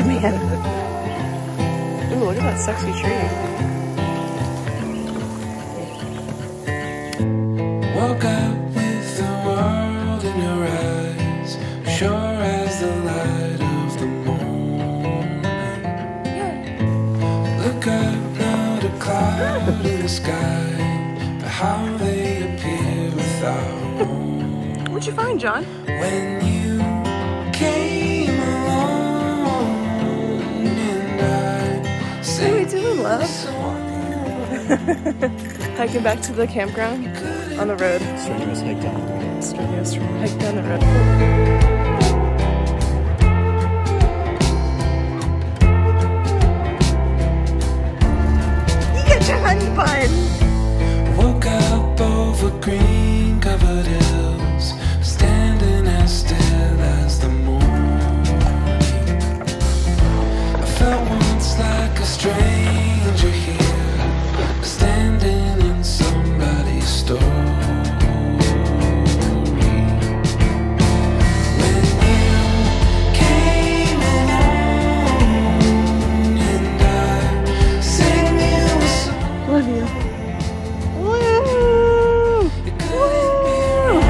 weird man. Ooh, look at that sexy tree. Woke up with the world in your eyes, sure as the light of the morning. Look up, not a cloud in the sky, but how they appear without warning. What'd you find, John? When you came along and I What are we doing, love? Hiking back to the campground on the road. Strenuous hike down the road. Strenuous hike down the road. You get your honey bun! woke up over green covered hills, standing as still as the morning. I felt once like a stranger here, standing in somebody's story. When you came along and I sang you a song. Love you. Woo! It couldn't be wrong.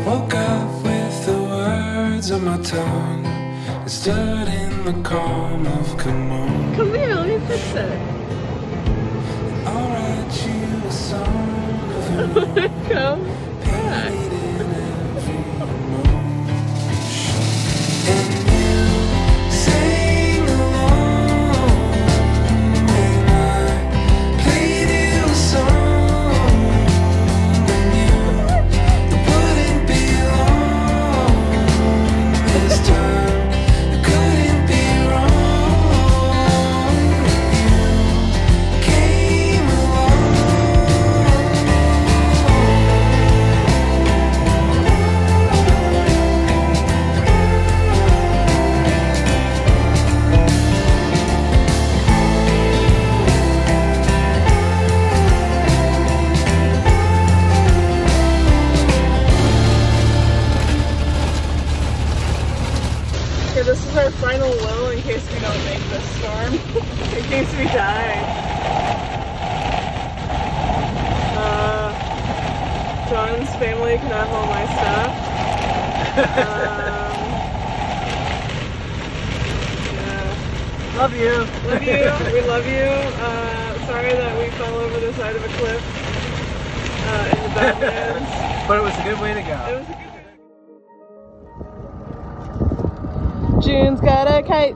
Woke up with the words on my tongue and stood in the calm of come on. Come here, let me fix it. I'll write you a song of your own, Come back. painted in every emotion. And you sang along and I played you a song. And you wouldn't be long this time. It couldn't be wrong. You came along. Okay, this is our final will in case we don't make this storm. In case we die. John's family can have all my stuff. Yeah. Love you. Love you. We love you. Sorry that we fell over the side of a cliff in the Badlands. But it was a good way to It go. was a good day. June's got a kite.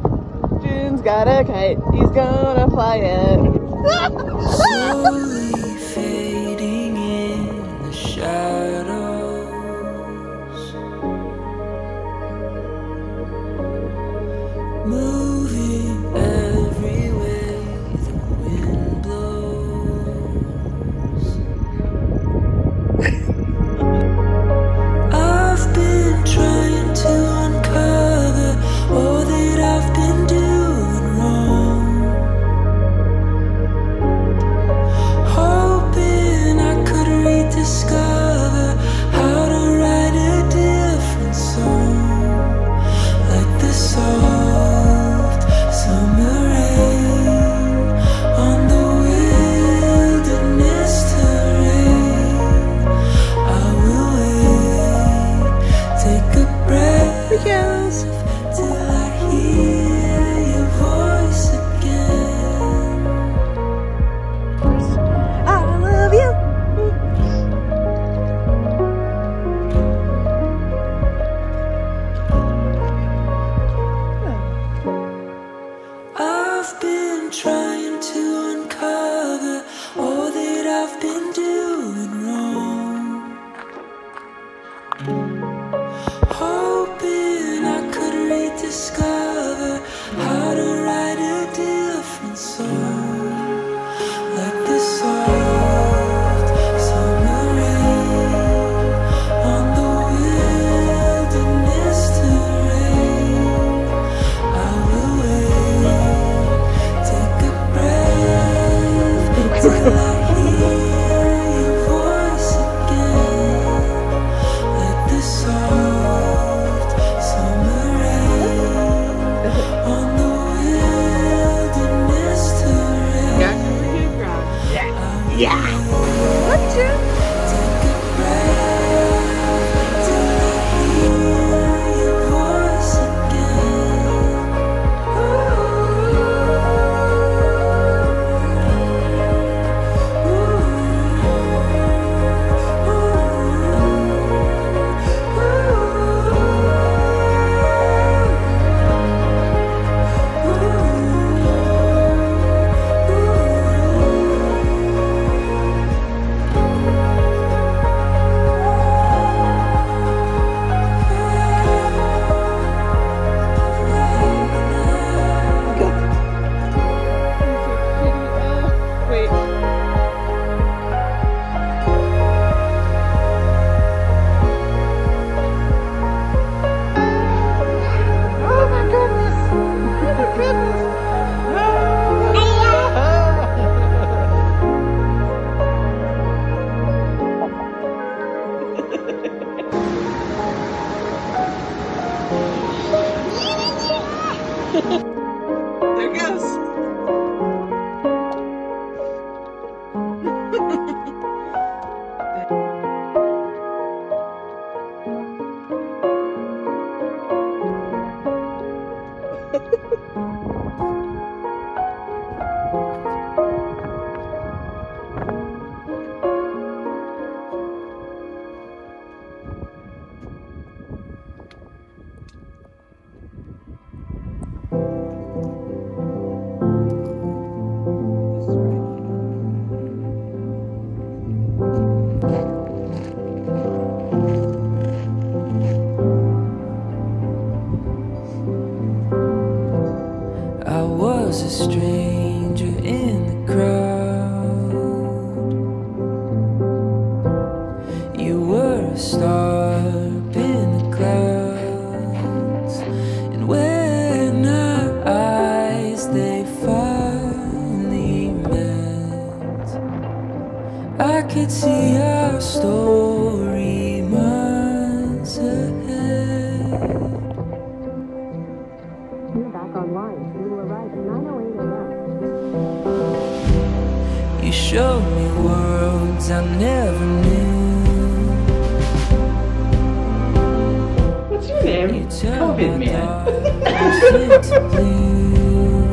June's got a kite. He's gonna fly it. Slowly fading in the shadows, moving every way the wind blows. I've been trying to uncover all that I've been doing wrong, hoping I could rediscover how to write a different song, like the soft summer rain on the wilderness terrain. I will wait, take a breath Yes. till I hear your voice again. I love you. I've been trying to uncover I've been doing wrong, hoping I could rediscover how to write a different song, like the soft summer rain on the wilderness terrain. I will wait, take a breath till I hear your voice again, like the soft summer rain on the wilderness terrain. Yeah. What you? Take a breath till I hear your voice again. Wait. Oh my goodness! Oh my goodness! There it goes. I was a stranger in the crowd. You were a star up in the clouds, and when our eyes they finally met, I could see our story months ahead. You're back online. You will arrive at 9:08 a.m. You showed me worlds I never knew. What's your name? You turned COVID my man. darkness into blue.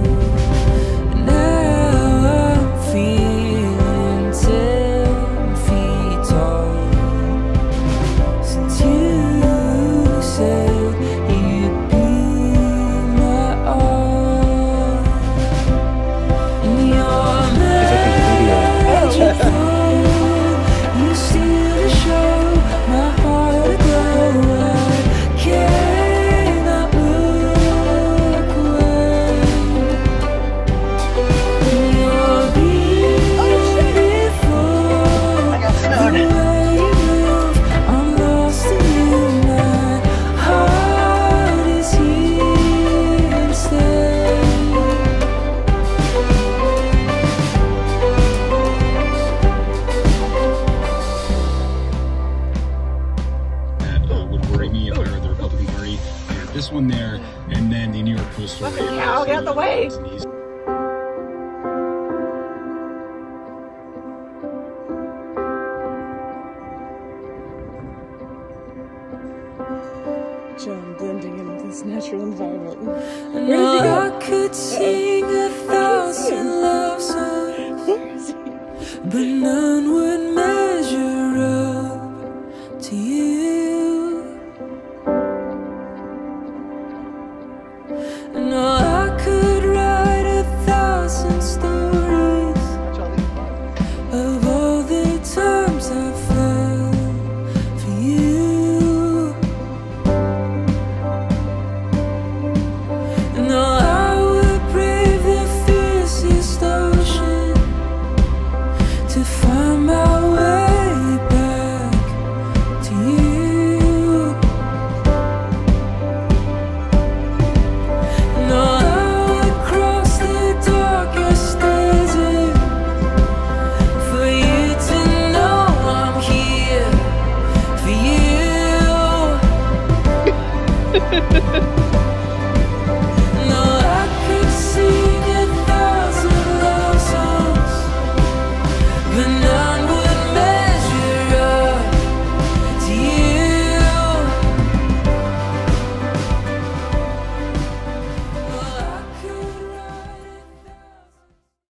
Now I'm feeling 10 feet tall. Since you said you'd be my all, and you're magical. You steal the show, my heart aglow. I cannot look away. You're beautiful. The way you move, I'm lost in you. My heart is here to stay. That would worry me if I were the Republican Party. I had this one there, and then the New York Post story. Fucking cow, get out the way. And he's-